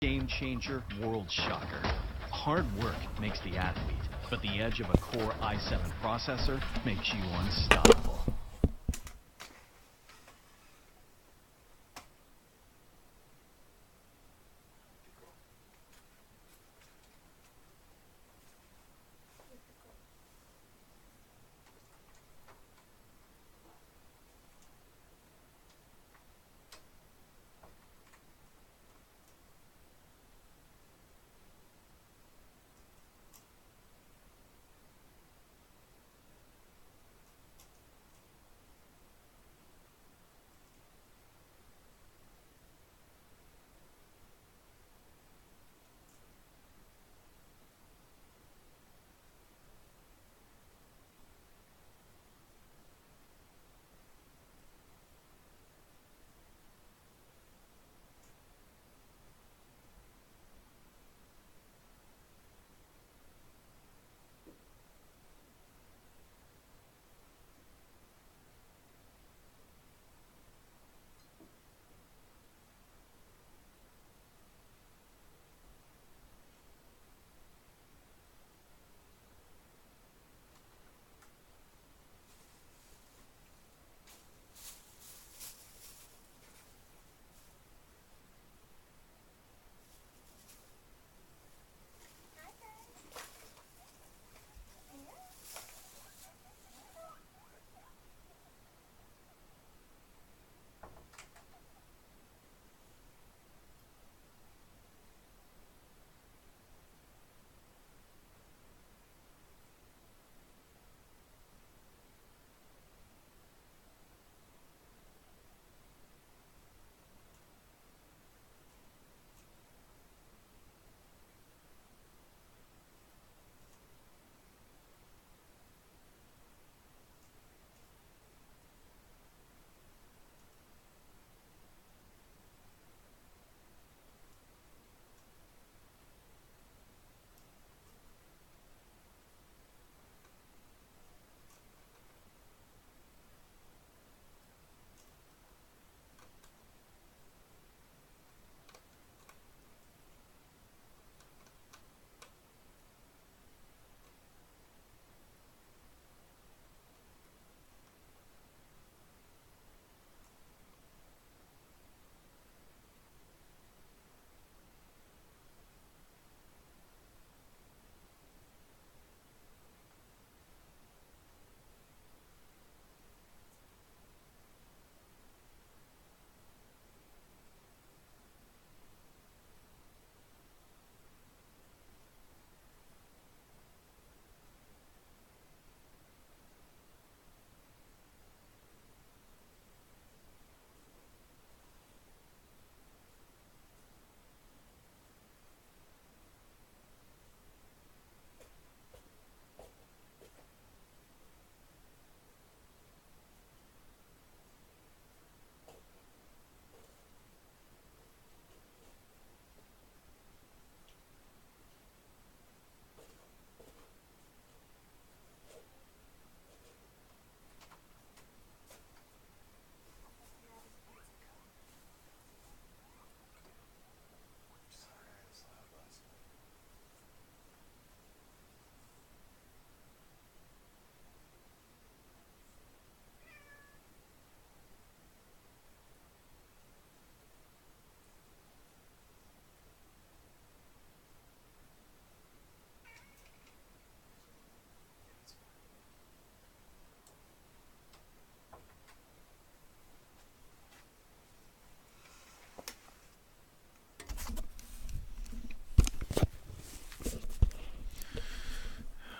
Game changer, world shocker. Hard work makes the athlete, but the edge of a Core i7 processor makes you unstoppable.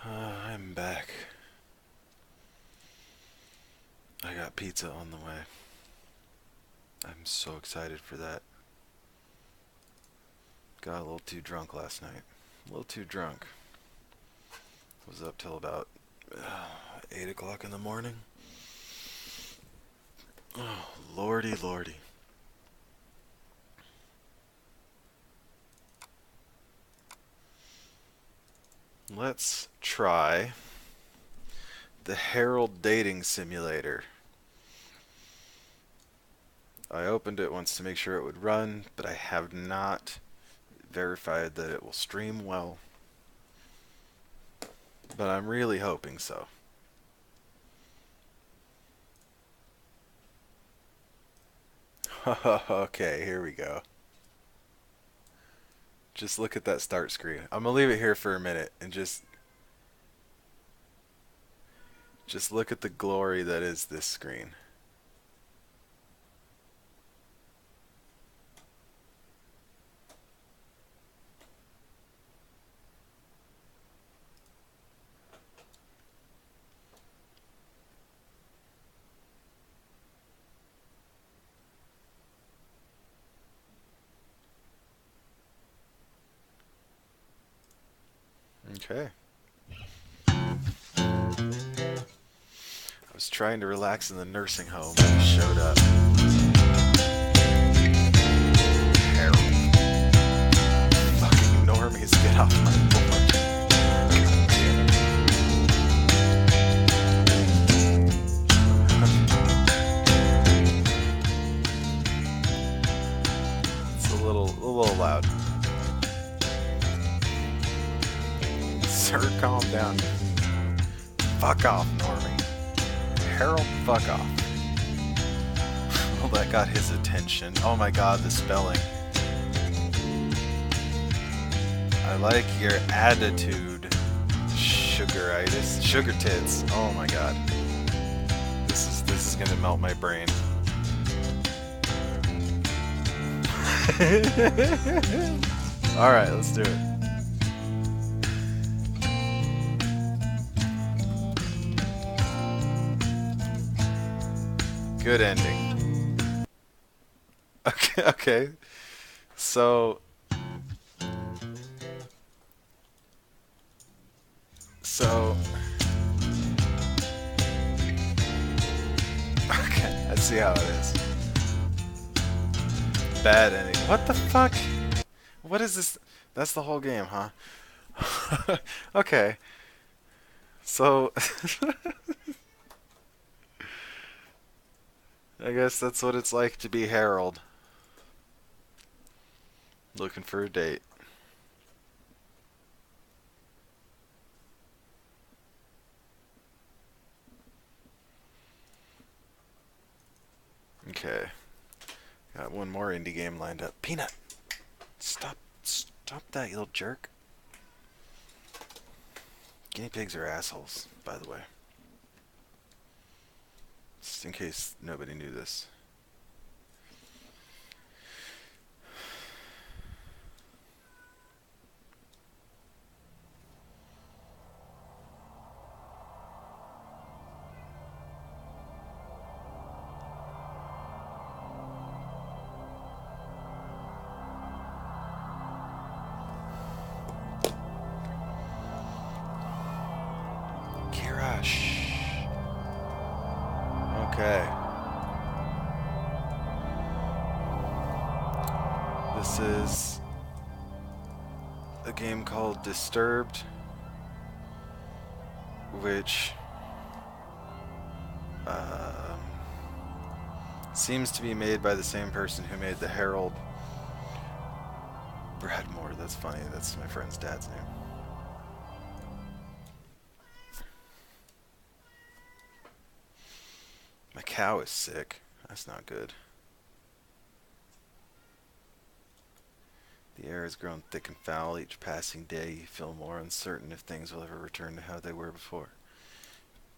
I'm back. I got pizza on the way. I'm so excited for that. Got a little too drunk last night. A little too drunk. Was up till about 8 o'clock in the morning. Oh, lordy, lordy. Let's try the Harold Dating Simulator. I opened it once to make sure it would run, but I have not verified that it will stream well. But I'm really hoping so. Okay, here we go. Just look at that start screen. I'm gonna leave it here for a minute and just look at the glory that is this screen. Okay. I was trying to relax in the nursing home and he showed up. Harold. Fucking normies, get off my board. God damn it. It's a little loud. Sir, calm down. Fuck off, Normie. Harold, fuck off. Well, that got his attention. Oh my god, the spelling. I like your attitude, sugaritis. Sugar tits. Oh my god. This is gonna melt my brain. Alright, let's do it. Good ending. Okay. So okay, I see how it is. Bad ending. What the fuck? What is this? That's the whole game, huh? Okay. So I guess that's what it's like to be Harold. Looking for a date. Okay. Got one more indie game lined up. Peanut! Stop that, you little jerk. Guinea pigs are assholes, by the way. Just in case nobody knew this. Okay. This is a game called Disturbed, which seems to be made by the same person who made the Harold. Bradmore, that's funny. That's my friend's dad's name. My cow is sick. That's not good. The air has grown thick and foul. Each passing day you feel more uncertain if things will ever return to how they were before.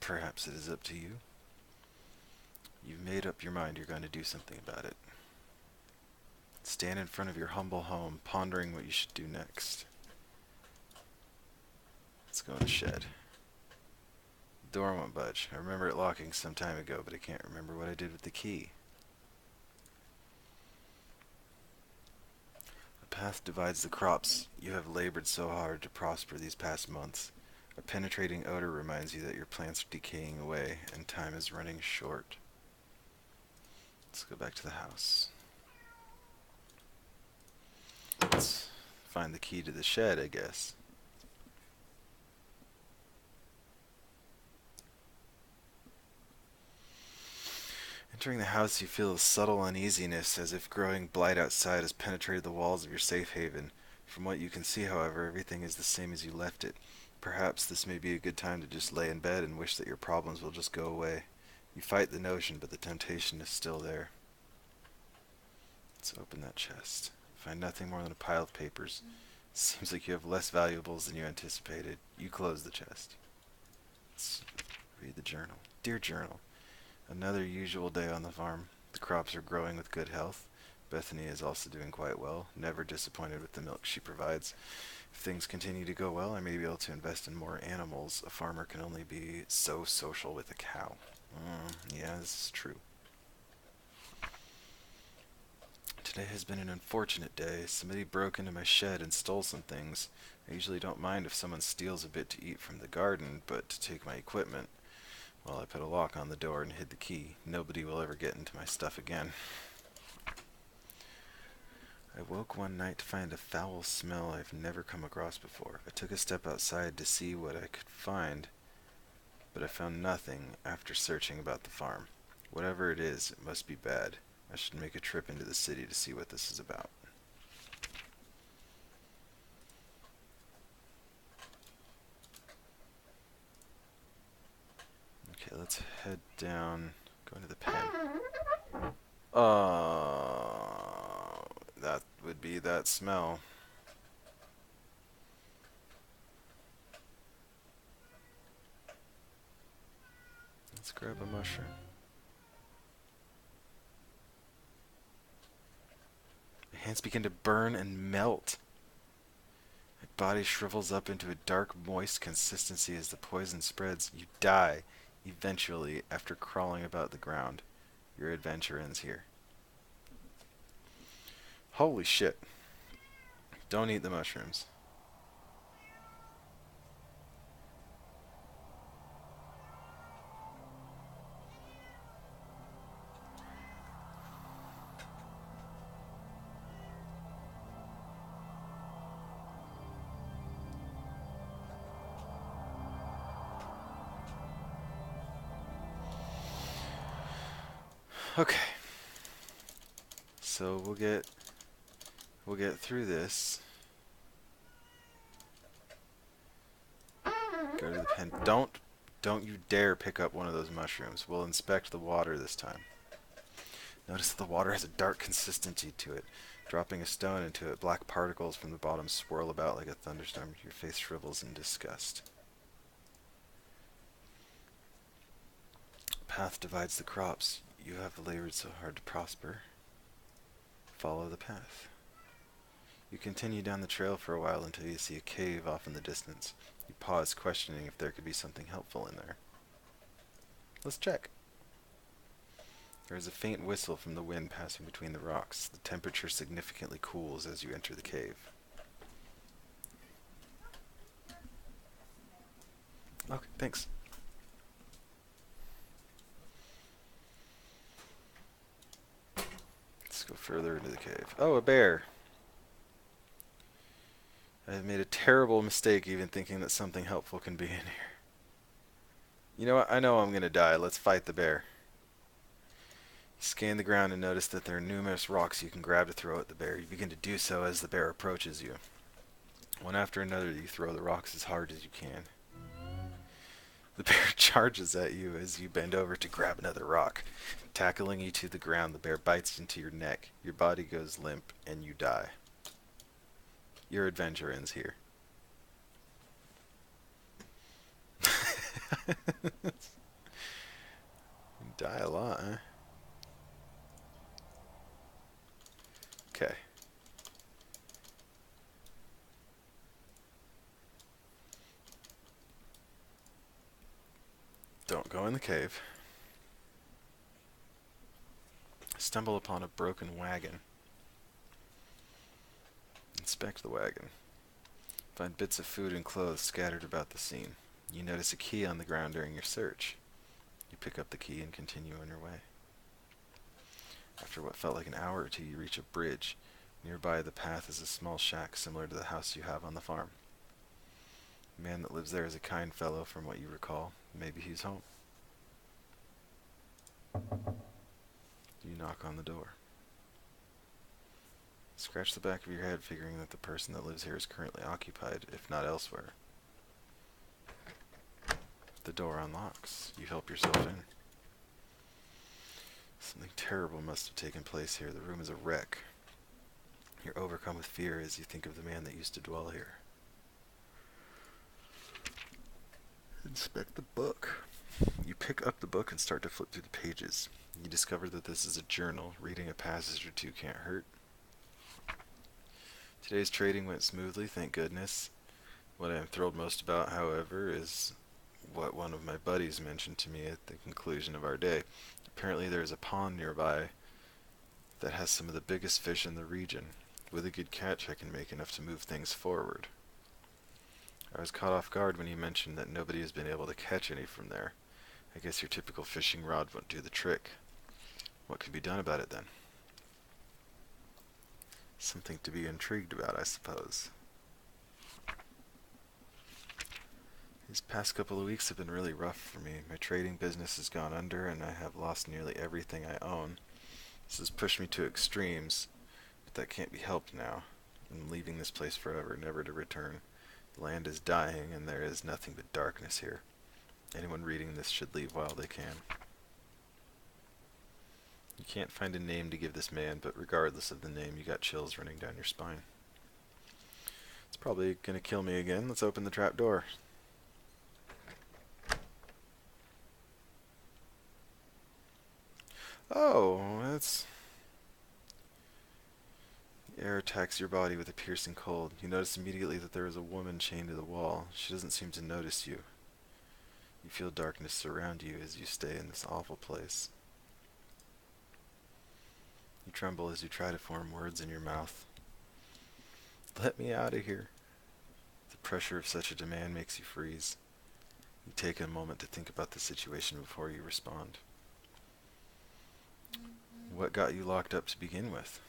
Perhaps it is up to you. You've made up your mind you're going to do something about it. Stand in front of your humble home, pondering what you should do next. Let's go in the shed. The door won't budge. I remember it locking some time ago, but I can't remember what I did with the key. A path divides the crops you have labored so hard to prosper these past months. A penetrating odor reminds you that your plants are decaying away and time is running short. Let's go back to the house. Let's find the key to the shed, I guess. Entering the house, you feel a subtle uneasiness, as if growing blight outside has penetrated the walls of your safe haven. From what you can see, however, everything is the same as you left it. Perhaps this may be a good time to just lay in bed and wish that your problems will just go away. You fight the notion, but the temptation is still there. Let's open that chest. Find nothing more than a pile of papers. Seems like you have less valuables than you anticipated. You close the chest. Let's read the journal. Dear Journal, another usual day on the farm. The crops are growing with good health. Bethany is also doing quite well, never disappointed with the milk she provides. If things continue to go well, I may be able to invest in more animals. A farmer can only be so social with a cow. Yeah, this is true. Today has been an unfortunate day. Somebody broke into my shed and stole some things. I usually don't mind if someone steals a bit to eat from the garden, but to take my equipment, well, I put a lock on the door and hid the key. Nobody will ever get into my stuff again. I woke one night to find a foul smell I've never come across before. I took a step outside to see what I could find, but I found nothing after searching about the farm. Whatever it is, it must be bad. I should make a trip into the city to see what this is about. Okay, let's head down. Go into the pen. That would be that smell. Let's grab a mushroom. My hands begin to burn and melt. My body shrivels up into a dark, moist consistency as the poison spreads. You die, eventually, after crawling about the ground. Your adventure ends here. Holy shit. Don't eat the mushrooms. Okay. So we'll get through this. Go to the pen. Don't you dare pick up one of those mushrooms. We'll inspect the water this time. Notice that the water has a dark consistency to it. Dropping a stone into it, black particles from the bottom swirl about like a thunderstorm. Your face shrivels in disgust. Path divides the crops. You have labored so hard to prosper. Follow the path. You continue down the trail for a while until you see a cave off in the distance. You pause, questioning if there could be something helpful in there. Let's check. There is a faint whistle from the wind passing between the rocks. The temperature significantly cools as you enter the cave. Okay, thanks. Let's go further into the cave. Oh, a bear. I have made a terrible mistake even thinking that something helpful can be in here. You know what? I know I'm going to die. Let's fight the bear. You scan the ground and notice that there are numerous rocks you can grab to throw at the bear. You begin to do so as the bear approaches you. One after another, you throw the rocks as hard as you can. The bear charges at you as you bend over to grab another rock. Tackling you to the ground, the bear bites into your neck. Your body goes limp, and you die. Your adventure ends here. You die a lot, huh? Okay. Don't go in the cave. Stumble upon a broken wagon. Inspect the wagon. Find bits of food and clothes scattered about the scene. You notice a key on the ground during your search. You pick up the key and continue on your way. After what felt like an hour or two, you reach a bridge. Nearby the path is a small shack similar to the house you have on the farm. The man that lives there is a kind fellow from what you recall. Maybe he's home. You knock on the door. Scratch the back of your head, figuring that the person that lives here is currently occupied, if not elsewhere. The door unlocks. You help yourself in. Something terrible must have taken place here. The room is a wreck. You're overcome with fear as you think of the man that used to dwell here. Inspect the book. You pick up the book and start to flip through the pages. You discover that this is a journal. Reading a passage or two can't hurt. Today's trading went smoothly, thank goodness. What I am thrilled most about, however, is what one of my buddies mentioned to me at the conclusion of our day. Apparently there is a pond nearby that has some of the biggest fish in the region. With a good catch, I can make enough to move things forward. I was caught off guard when he mentioned that nobody has been able to catch any from there. I guess your typical fishing rod won't do the trick. What could be done about it then? Something to be intrigued about, I suppose. These past couple of weeks have been really rough for me. My trading business has gone under and I have lost nearly everything I own. This has pushed me to extremes, but that can't be helped now. I'm leaving this place forever, never to return. The land is dying and there is nothing but darkness here. Anyone reading this should leave while they can. You can't find a name to give this man, but regardless of the name, you got chills running down your spine. It's probably gonna kill me again. Let's open the trap door. Oh, that's... The air attacks your body with a piercing cold. You notice immediately that there is a woman chained to the wall. She doesn't seem to notice you. You feel darkness surround you as you stay in this awful place. You tremble as you try to form words in your mouth. Let me out of here. The pressure of such a demand makes you freeze. You take a moment to think about the situation before you respond. What got you locked up to begin with?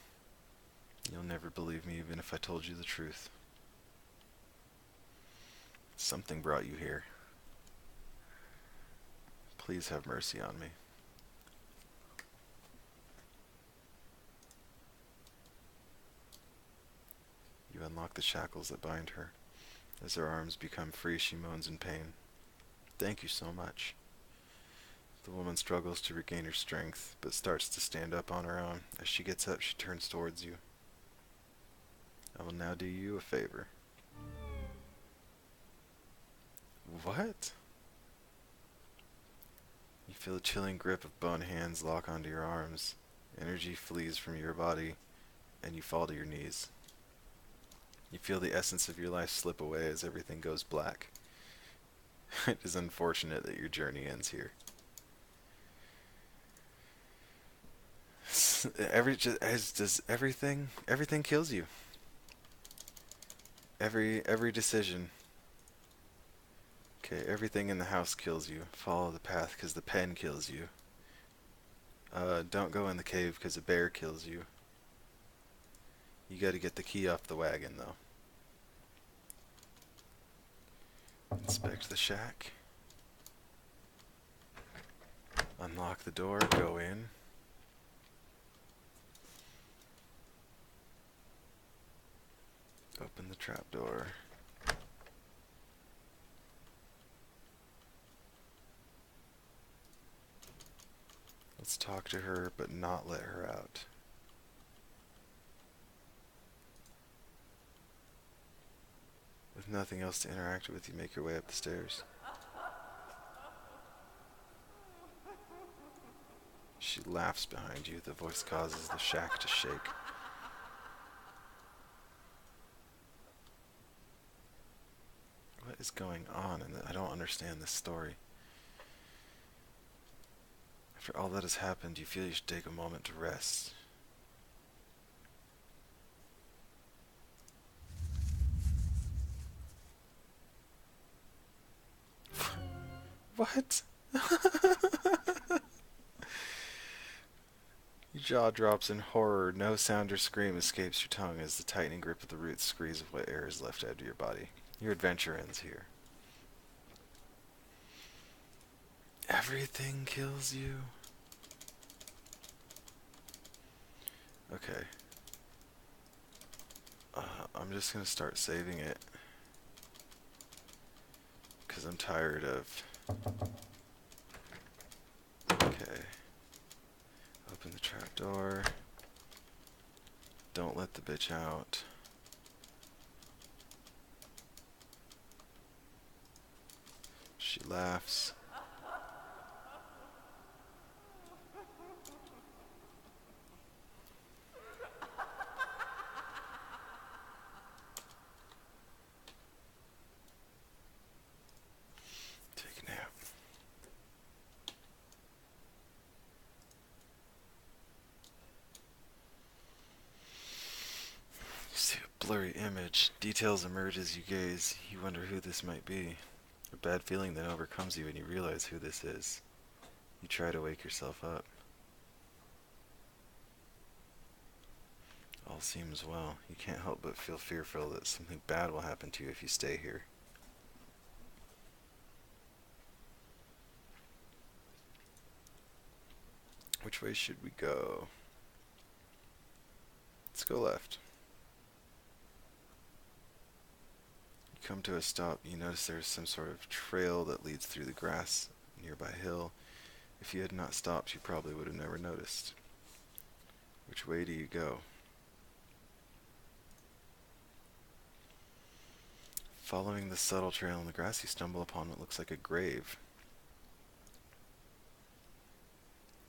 You'll never believe me even if I told you the truth. Something brought you here. Please have mercy on me. You unlock the shackles that bind her. As her arms become free, she moans in pain. Thank you so much. The woman struggles to regain her strength, but starts to stand up on her own. As she gets up, she turns towards you. I will now do you a favor. What? You feel a chilling grip of bone hands lock onto your arms. Energy flees from your body, and you fall to your knees. You feel the essence of your life slip away as everything goes black. It is unfortunate that your journey ends here. Everything kills you. Every decision. Okay, everything in the house kills you. Follow the path because the pen kills you. Don't go in the cave because a bear kills you. You gotta get the key off the wagon though. Inspect the shack. Unlock the door, go in. Open the trapdoor. Let's talk to her, but not let her out. With nothing else to interact with, you make your way up the stairs. She laughs behind you. The voice causes the shack to shake. What is going on? And I don't understand this story. After all that has happened, you feel you should take a moment to rest. What? Your jaw drops in horror. No sound or scream escapes your tongue as the tightening grip of the roots squeeze of what air is left out of your body. Your adventure ends here. Everything kills you. Okay. I'm just gonna start saving it. Because I'm tired of... Okay. Open the trapdoor. Don't let the bitch out. She laughs. Take a nap. You see a blurry image. Details emerge as you gaze. You wonder who this might be. A bad feeling then overcomes you when you realize who this is. You try to wake yourself up. All seems well. You can't help but feel fearful that something bad will happen to you if you stay here. Which way should we go? Let's go left. You come to a stop. You notice there's some sort of trail that leads through the grass nearby hill. If you had not stopped, you probably would have never noticed. Which way do you go? Following the subtle trail in the grass, you stumble upon what looks like a grave.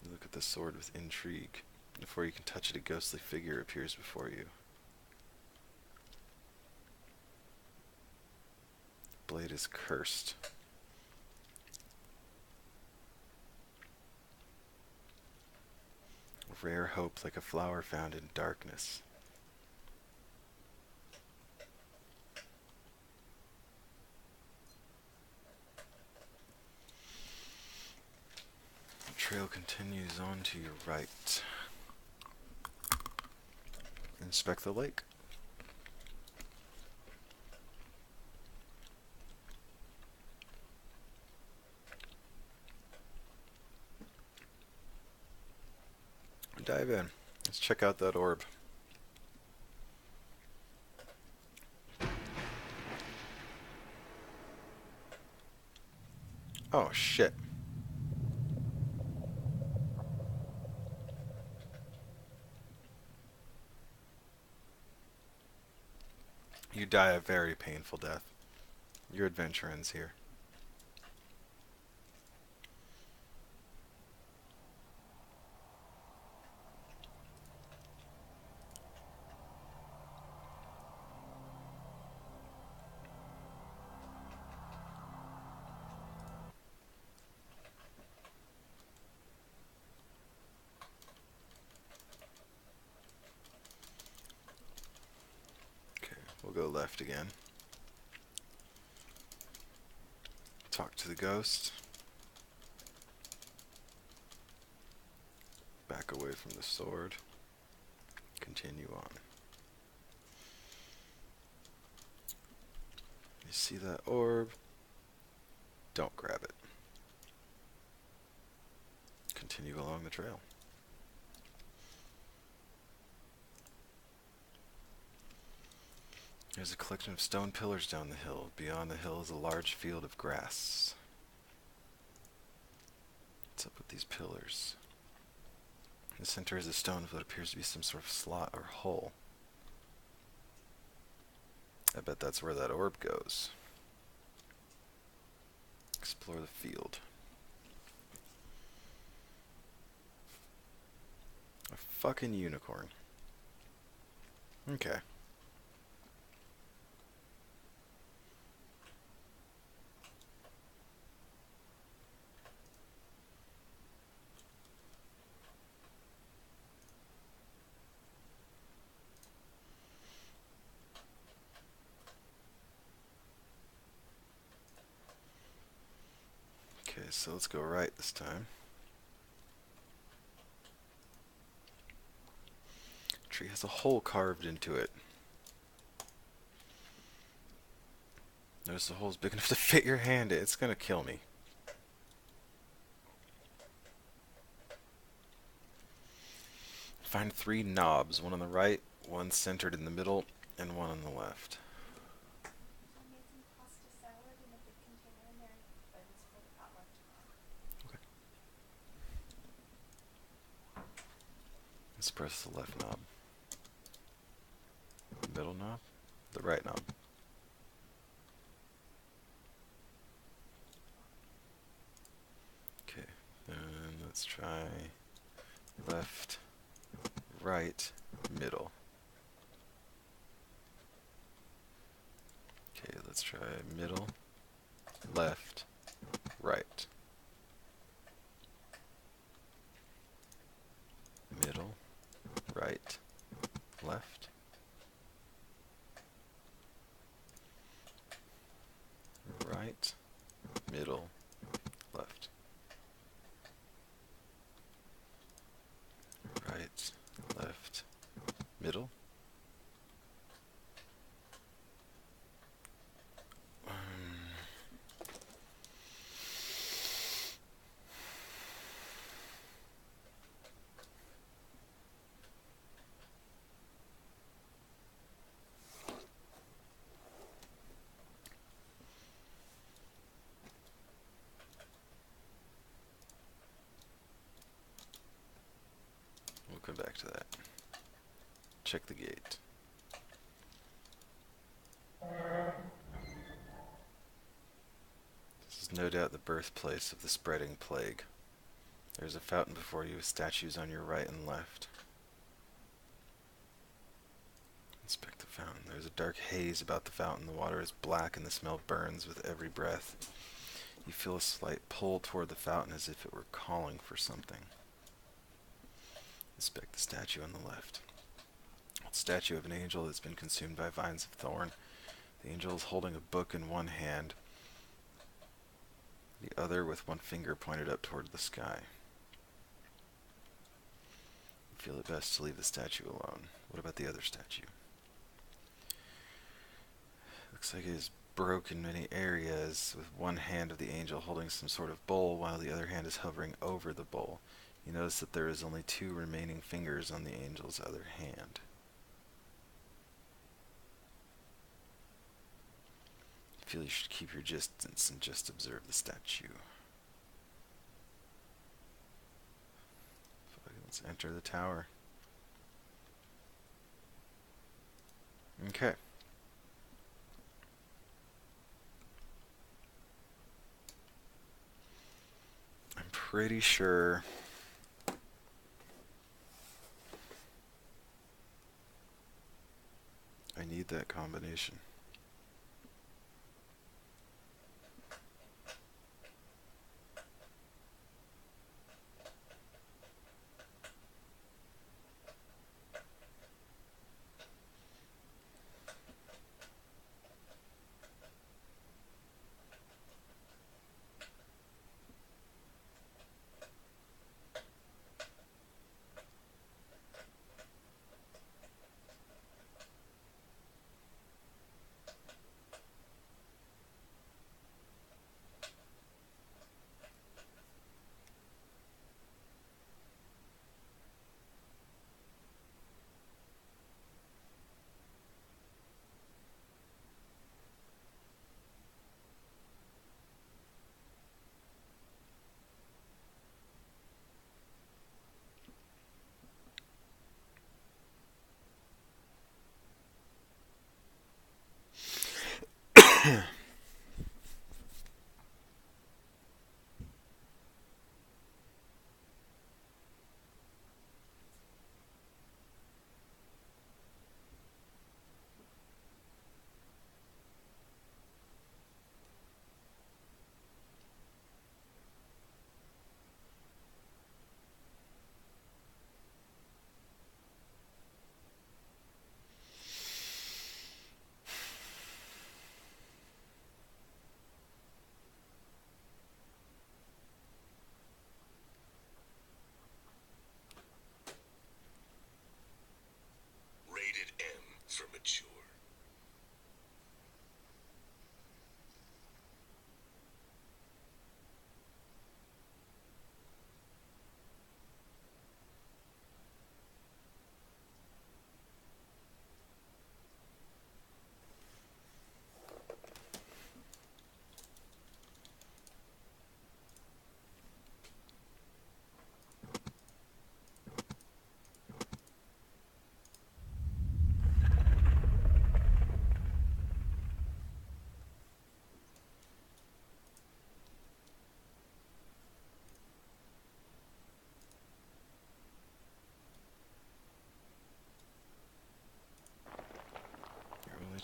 You look at the sword with intrigue. Before you can touch it, a ghostly figure appears before you. The blade is cursed. A rare hope like a flower found in darkness. The trail continues on to your right. Inspect the lake. Dive in. Let's check out that orb. Oh shit. You die a very painful death. Your adventure ends here. Okay, we'll go left again. Talk to the ghost. Back away from the sword. Continue on. You see that orb? Don't grab it. Continue along the trail. There's a collection of stone pillars down the hill. Beyond the hill is a large field of grass. What's up with these pillars? In the center is a stone of what appears to be some sort of slot or hole. I bet that's where that orb goes. Explore the field. A fucking unicorn. Okay. Okay, so let's go right this time. Tree has a hole carved into it. Notice the hole's big enough to fit your hand in. It's gonna kill me. Find 3 knobs, one on the right, one centered in the middle, and one on the left. I made some pasta salad in a big container in there, but it's for the potluck tomorrow. Okay. Let's press the left knob. Middle knob? The right knob. Okay, then let's try left, right, middle. Okay, let's try middle, left, right. Middle, right, left. Right, middle, left. Right, left, middle. We'll come back to that. Check the gate. This is no doubt the birthplace of the spreading plague. There's a fountain before you with statues on your right and left. Inspect the fountain. There's a dark haze about the fountain. The water is black and the smell burns with every breath. You feel a slight pull toward the fountain as if it were calling for something. Inspect the statue on the left. A statue of an angel that's been consumed by vines of thorn. The angel is holding a book in one hand, the other with one finger pointed up toward the sky. You feel it best to leave the statue alone. What about the other statue? Looks like it is broken in many areas, with one hand of the angel holding some sort of bowl while the other hand is hovering over the bowl. You notice that there is only 2 remaining fingers on the angel's other hand. I feel you should keep your distance and just observe the statue. Let's enter the tower. Okay. I'm pretty sure I need that combination.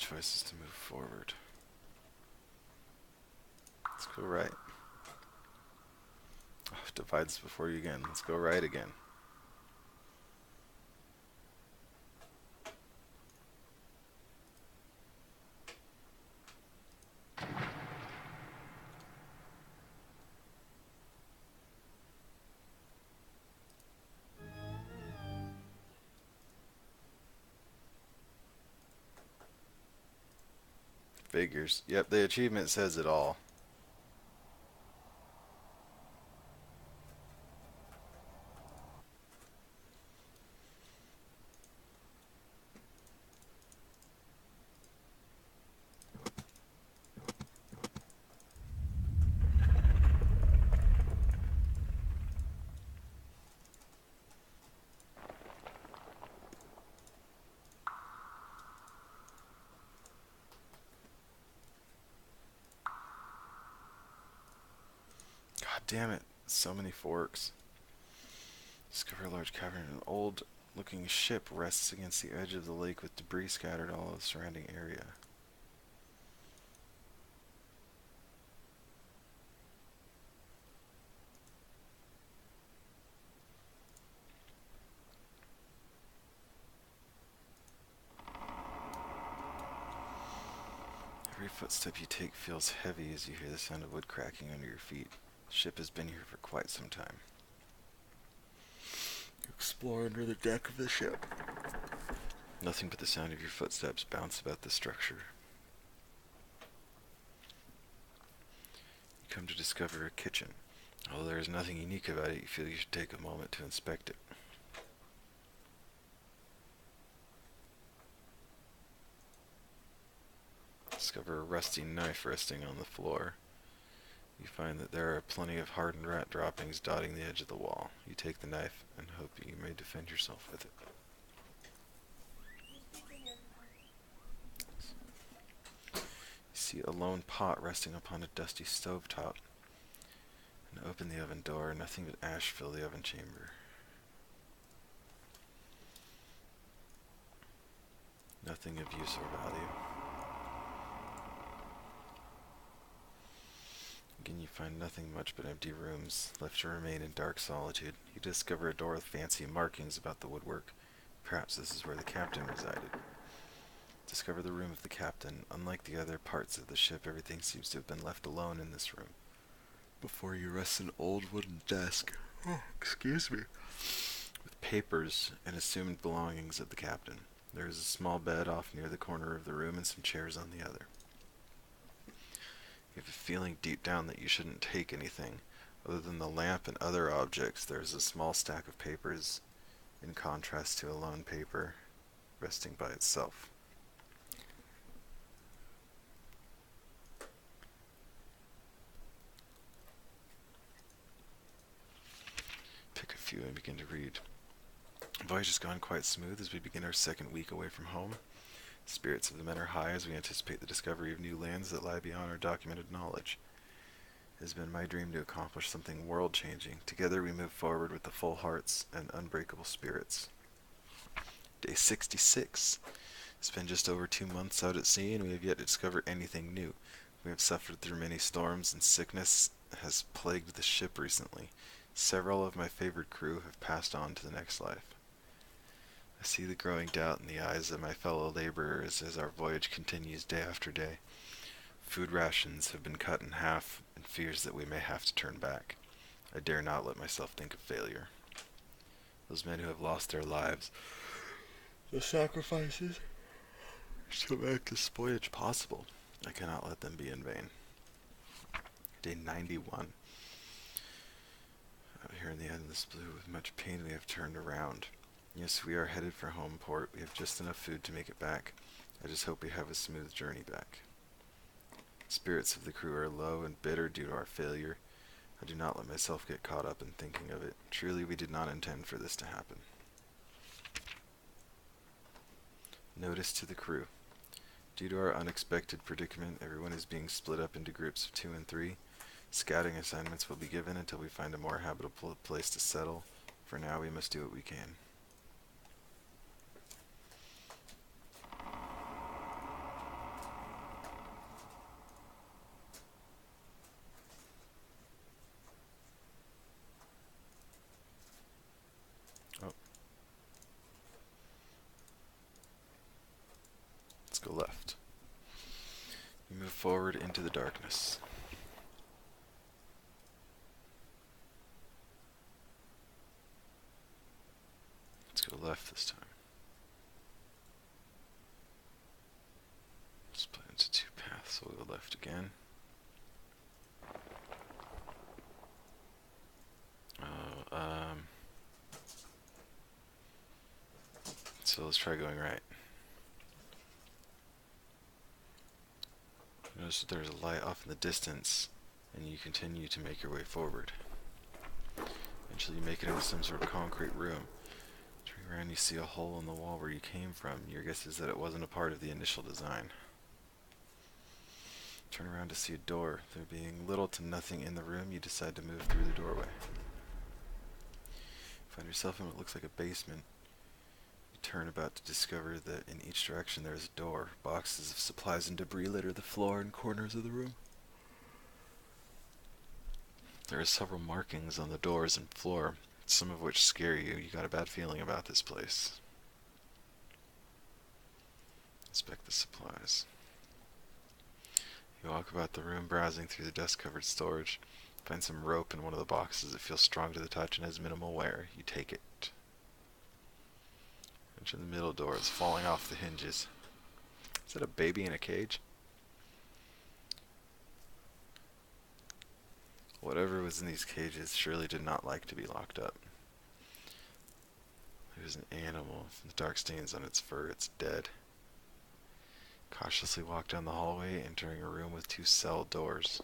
choice is to move forward. Let's go right. Oh, divides before you again. Let's go right again. Figures. Yep, the achievement says it all. God damn it. So many forks. Discover a large cavern. An old looking ship rests against the edge of the lake with debris scattered all over the surrounding area. Every footstep you take feels heavy as you hear the sound of wood cracking under your feet. The ship has been here for quite some time. You explore under the deck of the ship. Nothing but the sound of your footsteps bounce about the structure. You come to discover a kitchen. Although there is nothing unique about it, you feel you should take a moment to inspect it. Discover a rusty knife resting on the floor. You find that there are plenty of hardened rat droppings dotting the edge of the wall. You take the knife and hope you may defend yourself with it. You see a lone pot resting upon a dusty stovetop. And open the oven door. Nothing but ash fill the oven chamber. Nothing of use or value. Again, you find nothing much but empty rooms, left to remain in dark solitude. You discover a door with fancy markings about the woodwork. Perhaps this is where the captain resided. Discover the room of the captain. Unlike the other parts of the ship, everything seems to have been left alone in this room. Before you rests an old wooden desk. Oh, excuse me. With papers and assumed belongings of the captain. There is a small bed off near the corner of the room and some chairs on the other. You have a feeling deep down that you shouldn't take anything. Other than the lamp and other objects, there is a small stack of papers, in contrast to a lone paper resting by itself. Pick a few and begin to read. The voyage has gone quite smooth as we begin our second week away from home. Spirits of the men are high as we anticipate the discovery of new lands that lie beyond our documented knowledge. It has been my dream to accomplish something world-changing. Together we move forward with the full hearts and unbreakable spirits. Day 66. It's been just over 2 months out at sea, and we have yet to discover anything new. We have suffered through many storms, and sickness has plagued the ship recently. Several of my favored crew have passed on to the next life. I see the growing doubt in the eyes of my fellow laborers as our voyage continues day after day. Food rations have been cut in half, and fears that we may have to turn back. I dare not let myself think of failure. Those men who have lost their lives, the sacrifices to make this voyage possible, I cannot let them be in vain. Day 91. Out here in the endless blue, with much pain we have turned around. Yes, we are headed for home port. We have just enough food to make it back. I just hope we have a smooth journey back. Spirits of the crew are low and bitter due to our failure. I do not let myself get caught up in thinking of it. Truly, we did not intend for this to happen. Notice to the crew. Due to our unexpected predicament, everyone is being split up into groups of 2 and 3. Scouting assignments will be given until we find a more habitable place to settle. For now, we must do what we can. Go left. You move forward into the darkness. Let's go left this time. Split into two paths, so we'll go left again. So let's try going right. Notice that there's a light off in the distance, and you continue to make your way forward. Eventually you make it into some sort of concrete room. Turning around, you see a hole in the wall where you came from. Your guess is that it wasn't a part of the initial design. Turn around to see a door. There being little to nothing in the room, you decide to move through the doorway. Find yourself in what looks like a basement. You turn about to discover that in each direction there is a door. Boxes of supplies and debris litter the floor and corners of the room. There are several markings on the doors and floor, some of which scare you. You got a bad feeling about this place. Inspect the supplies. You walk about the room, browsing through the dust-covered storage. Find some rope in one of the boxes. It feels strong to the touch and has minimal wear. You take it. Enter the middle door. It's falling off the hinges. Is that a baby in a cage? Whatever was in these cages surely did not like to be locked up. There's an animal. The dark stains on its fur. It's dead. Cautiously walk down the hallway, entering a room with two cell doors.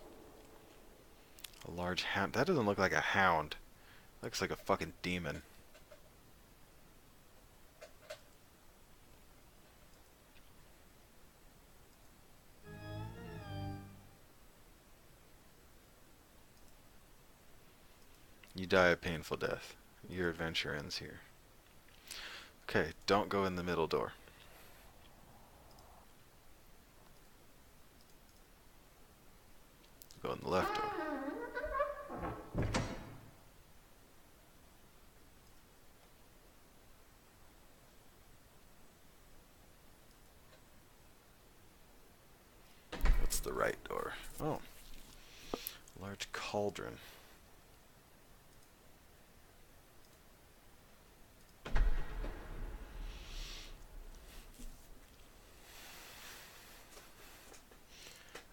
A large hound. That doesn't look like a hound. It looks like a fucking demon. You die a painful death. Your adventure ends here. Okay, don't go in the middle door. Go in the left door. What's the right door? Oh. Large cauldron.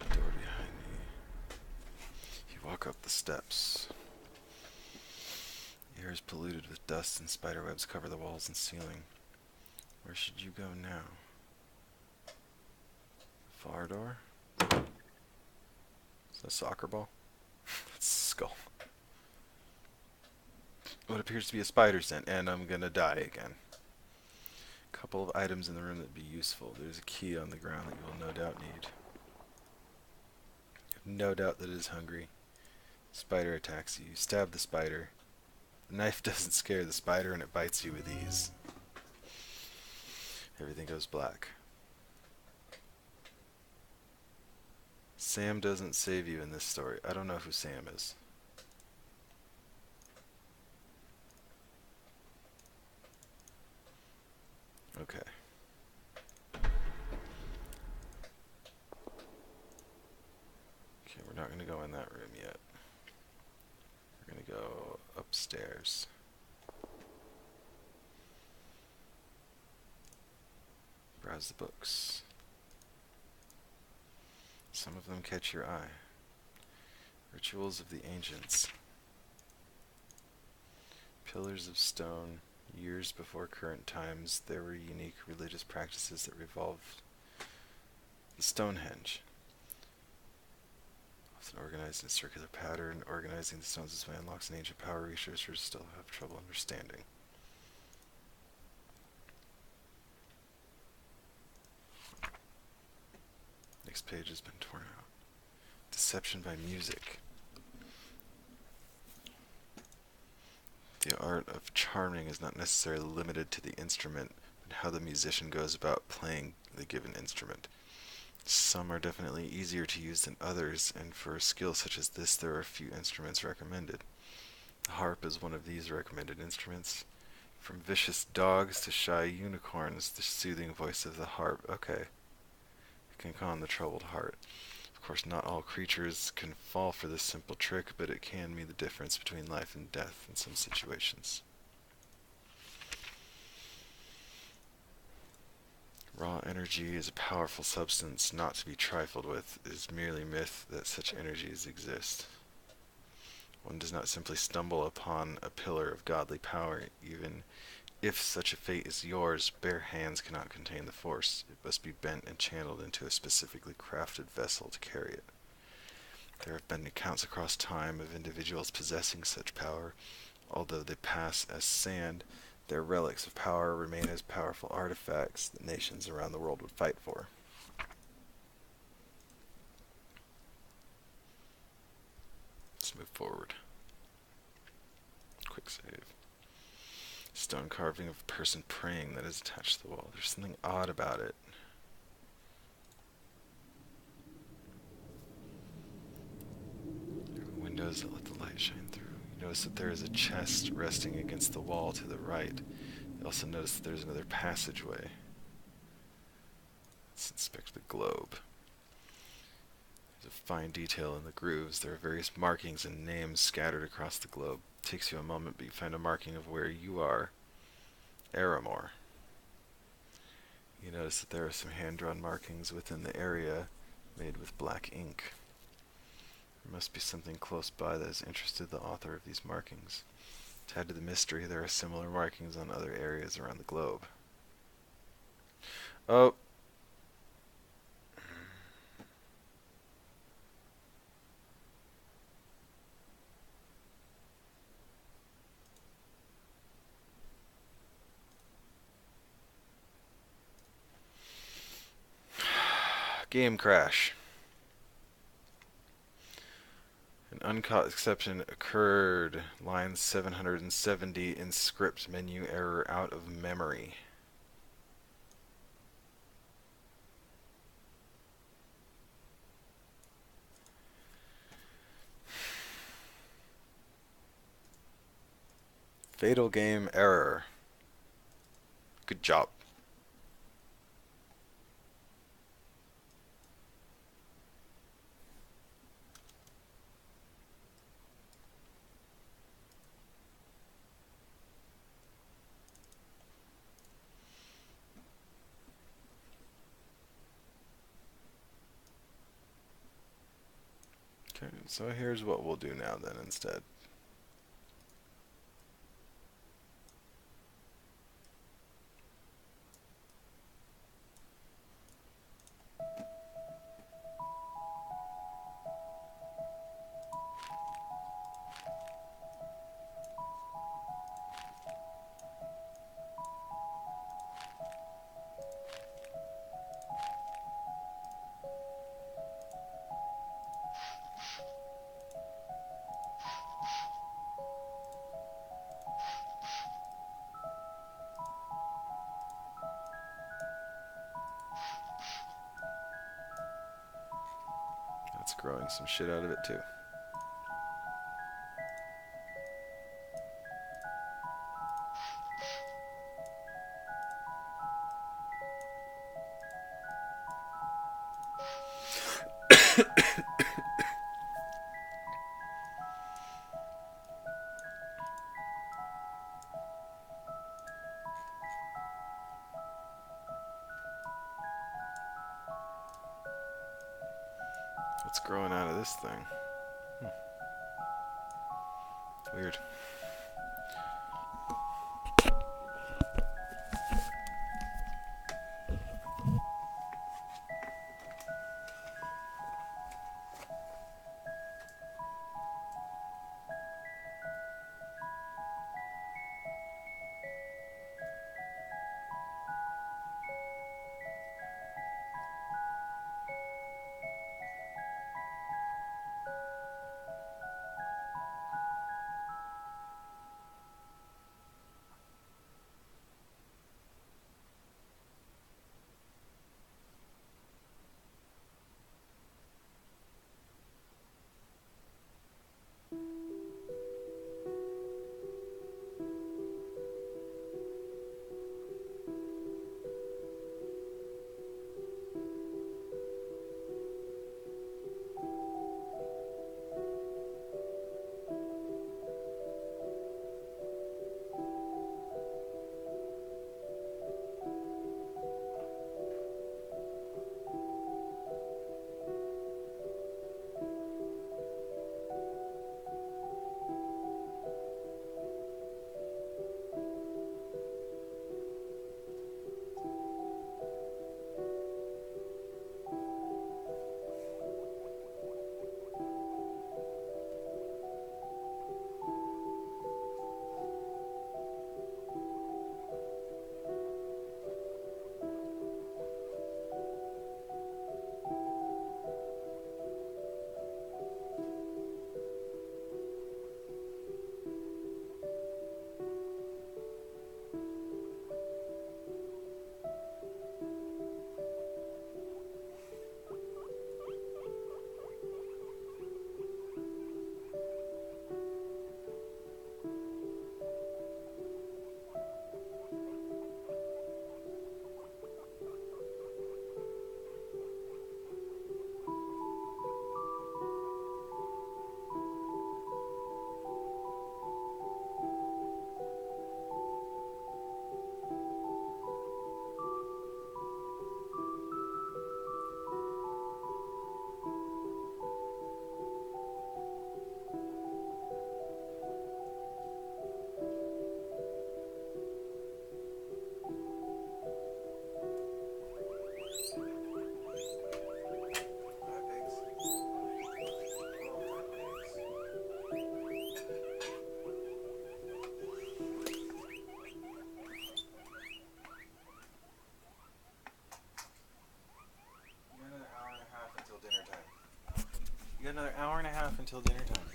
Door behind me. You walk up the steps. The air is polluted with dust and spiderwebs cover the walls and ceiling. Where should you go now? Far door? Is that a soccer ball? That's a skull. What appears to be a spider's den, and I'm gonna die again. Couple of items in the room that'd be useful. There's a key on the ground that you will no doubt need. No doubt that it is hungry. Spider attacks you. You stab the spider. The knife doesn't scare the spider and it bites you with ease. Everything goes black. Sam doesn't save you in this story. I don't know who Sam is. Okay. Okay, we're not going to go in that room yet. We're going to go upstairs. Browse the books. Some of them catch your eye. Rituals of the Ancients. Pillars of stone. Years before current times, there were unique religious practices that revolved the Stonehenge. Often organized in a circular pattern, organizing the stones this way unlocks an ancient power researchers still have trouble understanding. Next page has been torn out. Deception by music. The art of charming is not necessarily limited to the instrument, but how the musician goes about playing the given instrument. Some are definitely easier to use than others, and for a skill such as this, there are a few instruments recommended. The harp is one of these recommended instruments. From vicious dogs to shy unicorns, the soothing voice of the harp. Okay. can calm the troubled heart. Of course, not all creatures can fall for this simple trick, but it can mean the difference between life and death in some situations. Raw energy is a powerful substance not to be trifled with. It is merely myth that such energies exist. One does not simply stumble upon a pillar of godly power. Even if such a fate is yours, bare hands cannot contain the force. It must be bent and channeled into a specifically crafted vessel to carry it. There have been accounts across time of individuals possessing such power. Although they pass as sand, their relics of power remain as powerful artifacts that nations around the world would fight for. Let's move forward. Quick save. Stone carving of a person praying that is attached to the wall. There's something odd about it. There are windows that let the light shine through. You notice that there is a chest resting against the wall to the right. You also notice that there's another passageway. Let's inspect the globe. There's a fine detail in the grooves. There are various markings and names scattered across the globe. It takes you a moment, but you find a marking of where you are. Aramore. You notice that there are some hand-drawn markings within the area made with black ink. There must be something close by that has interested the author of these markings. To add to the mystery, there are similar markings on other areas around the globe. Oh! Game crash. An uncaught exception occurred. Line 770 in script, menu error out of memory. Fatal game error. Good job. Okay, so here's what we'll do now then instead. That's growing some shit out of it too. What's growing out of this thing? Weird. got another hour and a half until dinner time.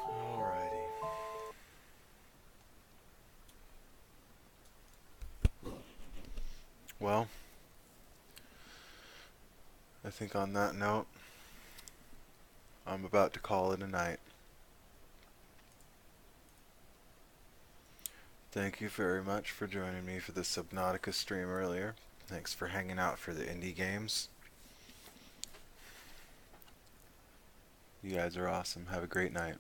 Alrighty. Well, I think on that note, I'm about to call it a night. Thank you very much for joining me for the Subnautica stream earlier. Thanks for hanging out for the indie games. You guys are awesome. Have a great night.